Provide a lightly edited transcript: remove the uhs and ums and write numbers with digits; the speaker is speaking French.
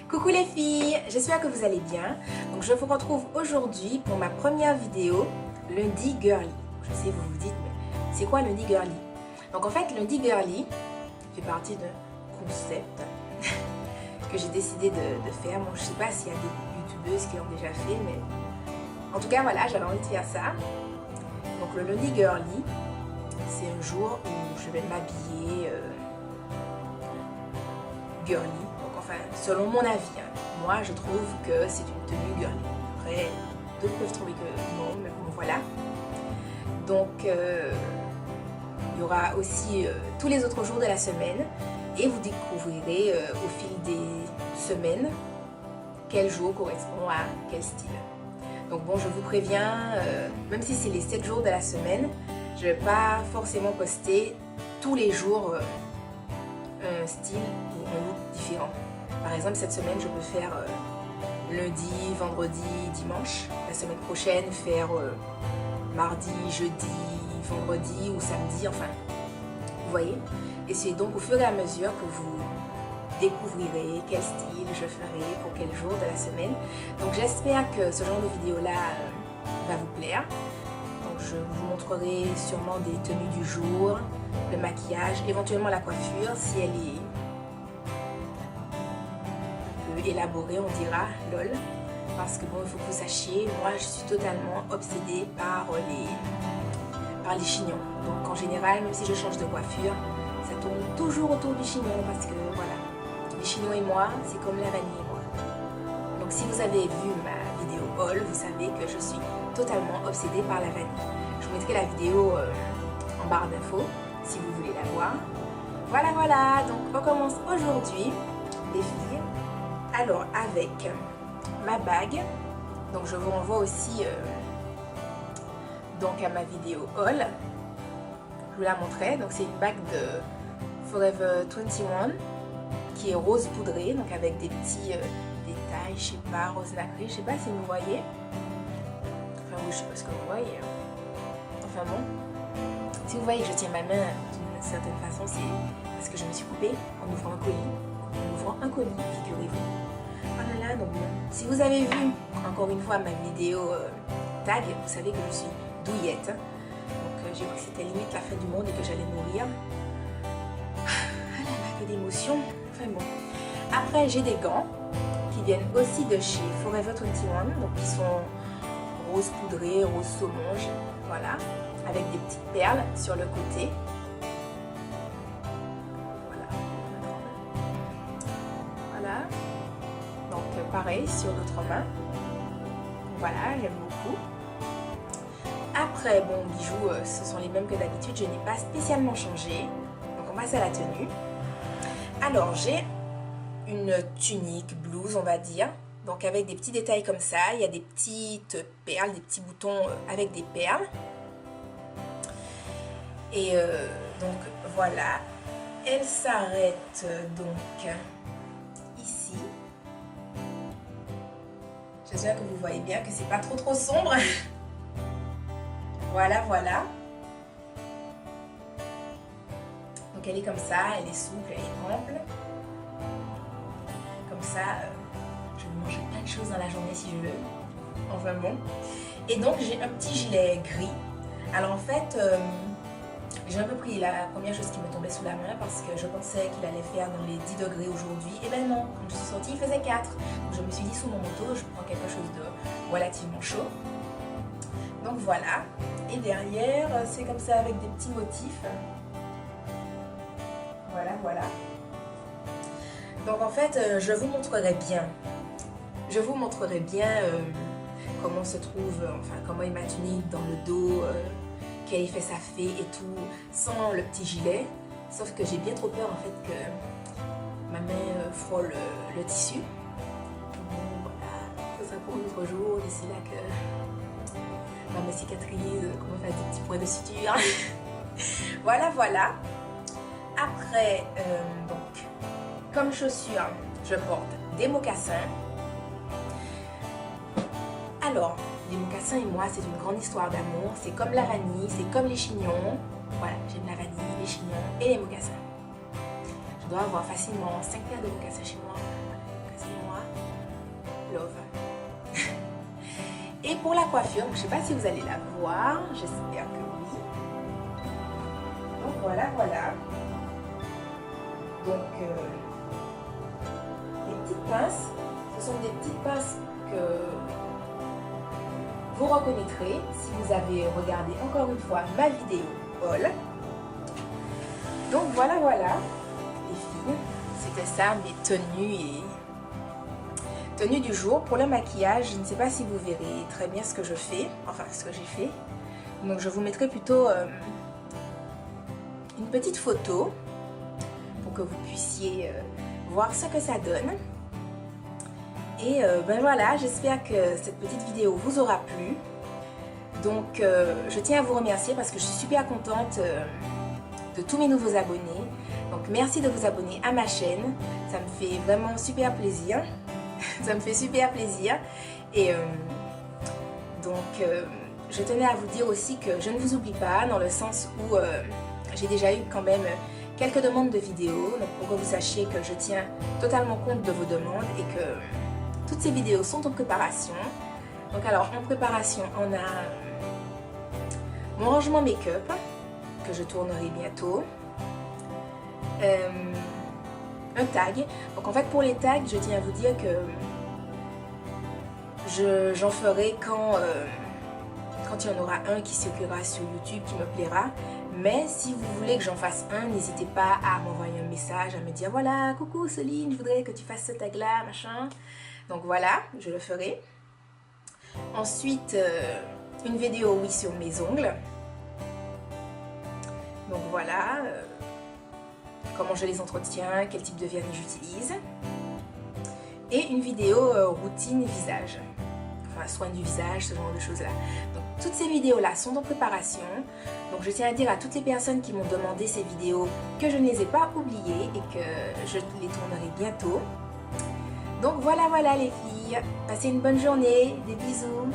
Coucou les filles, j'espère que vous allez bien. Donc je vous retrouve aujourd'hui pour ma première vidéo lundi girly. Je sais, vous vous dites, mais c'est quoi lundi girly? Donc en fait, lundi girly fait partie d'un concept que j'ai décidé de faire. Bon, je sais pas s'il y a des youtubeuses qui l'ont déjà fait, mais en tout cas voilà, j'avais envie de faire ça. Donc le lundi girly, c'est un jour où je vais m'habiller girly. Donc enfin, selon mon avis, hein, moi je trouve que c'est une tenue girly. Après, d'autres peuvent trouver que non, mais bon voilà. Donc il y aura aussi tous les autres jours de la semaine et vous découvrirez au fil des semaines quel jour correspond à quel style. Donc bon, je vous préviens, même si c'est les 7 jours de la semaine, je ne vais pas forcément poster tous les jours un style ou un look différent. Par exemple, cette semaine, je peux faire lundi, vendredi, dimanche. La semaine prochaine, faire mardi, jeudi, vendredi ou samedi, enfin, vous voyez. Et c'est donc au fur et à mesure que vous découvrirez quel style je ferai pour quel jour de la semaine. Donc j'espère que ce genre de vidéo-là va vous plaire. Donc je vous montrerai sûrement des tenues du jour, le maquillage, éventuellement la coiffure si elle est un peu élaborée, on dira, lol. Parce que bon, il faut que vous sachiez, moi je suis totalement obsédée par les chignons. Donc en général, même si je change de coiffure, ça tourne toujours autour du chignon parce que voilà, les chignons et moi, c'est comme la vanille et moi. Donc si vous avez vu ma vidéo haul, vous savez que je suis totalement obsédée par la vanille. Je vous mettrai la vidéo en barre d'infos si vous voulez la voir. Voilà, voilà, donc on commence aujourd'hui, les filles. Alors avec ma bague, donc je vous renvoie aussi donc à ma vidéo haul. Je vous la montrerai, donc c'est une bague de Forever 21 qui est rose poudré, donc avec des petits détails, je sais pas, rose nacré, je sais pas si vous voyez. Enfin oui, je sais pas ce que vous voyez. Enfin bon, si vous voyez que je tiens ma main d'une certaine façon, c'est parce que je me suis coupée en ouvrant un colis. En ouvrant un colis, figurez-vous. Oh là là, donc bon. Si vous avez vu encore une fois ma vidéo tag, vous savez que je suis douillette. Donc j'ai cru que c'était limite la fin du monde et que j'allais mourir. Ah là là, que d'émotions. Enfin bon. Après, j'ai des gants qui viennent aussi de chez Forever 21, donc qui sont rose poudré, rose saumonge, voilà, avec des petites perles sur le côté. Voilà. Voilà. Donc pareil sur l'autre main. Voilà, j'aime beaucoup. Après, bon, bijoux, ce sont les mêmes que d'habitude, je n'ai pas spécialement changé. Donc on passe à la tenue. Alors j'ai une tunique, blouse on va dire, donc avec des petits détails comme ça, il y a des petites perles, des petits boutons avec des perles. Et donc voilà, elle s'arrête donc ici. J'espère que vous voyez bien que c'est pas trop sombre. Voilà, voilà. Donc elle est comme ça, elle est souple, elle est ample. Comme ça, je vais manger plein de choses dans la journée si je veux. Enfin bon. Et donc j'ai un petit gilet gris. Alors en fait, j'ai un peu pris la première chose qui me tombait sous la main parce que je pensais qu'il allait faire dans les 10 degrés aujourd'hui. Et ben non, quand je suis sortie, il faisait 4. Donc je me suis dit sous mon manteau, je prends quelque chose de relativement chaud. Donc voilà. Et derrière, c'est comme ça avec des petits motifs. Voilà, voilà. Donc en fait, je vous montrerai bien. Je vous montrerai bien comment se trouve, enfin comment est ma tunique dans le dos, quel effet ça fait et tout, sans le petit gilet. Sauf que j'ai bien trop peur en fait que ma main frôle le tissu. Bon, voilà, ça sera pour un autre jour, d'ici là que ma main cicatrise, comment faire des petits points de suture. Voilà, voilà. Après, donc, comme chaussures, je porte des mocassins. Alors, les mocassins et moi, c'est une grande histoire d'amour. C'est comme la vanille, c'est comme les chignons. Voilà, j'aime la vanille, les chignons et les mocassins. Je dois avoir facilement 5 paires de mocassins chez moi. Mocassins noirs. Et pour la coiffure, je ne sais pas si vous allez la voir, j'espère que oui. Donc voilà. Donc les petites pinces, ce sont des petites pinces que vous reconnaîtrez si vous avez regardé encore une fois ma vidéo haul. Donc voilà les filles, c'était ça mes tenues du jour. Pour le maquillage, je ne sais pas si vous verrez très bien ce que je fais, enfin ce que j'ai fait. Donc je vous mettrai plutôt une petite photo pour que vous puissiez voir ce que ça donne. Et ben voilà, j'espère que cette petite vidéo vous aura plu. Donc je tiens à vous remercier parce que je suis super contente de tous mes nouveaux abonnés. Donc merci de vous abonner à ma chaîne, ça me fait vraiment super plaisir. Ça me fait super plaisir. Et donc je tenais à vous dire aussi que je ne vous oublie pas, dans le sens où j'ai déjà eu quand même quelques demandes de vidéos, donc pour que vous sachiez que je tiens totalement compte de vos demandes et que toutes ces vidéos sont en préparation. Donc alors en préparation on a mon rangement make-up que je tournerai bientôt, un tag. Donc en fait pour les tags, je tiens à vous dire que j'en ferai quand il y en aura un qui circulera sur YouTube qui me plaira. Mais si vous voulez que j'en fasse un, n'hésitez pas à m'envoyer un message, à me dire voilà, coucou Céline, je voudrais que tu fasses ce tag là, machin. Donc voilà, je le ferai. Ensuite, une vidéo oui sur mes ongles. Donc voilà, comment je les entretiens, quel type de vernis j'utilise. Et une vidéo routine visage, enfin soin du visage, ce genre de choses là. Donc toutes ces vidéos là sont en préparation. Donc je tiens à dire à toutes les personnes qui m'ont demandé ces vidéos que je ne les ai pas oubliées et que je les tournerai bientôt. Donc voilà les filles, passez une bonne journée, des bisous.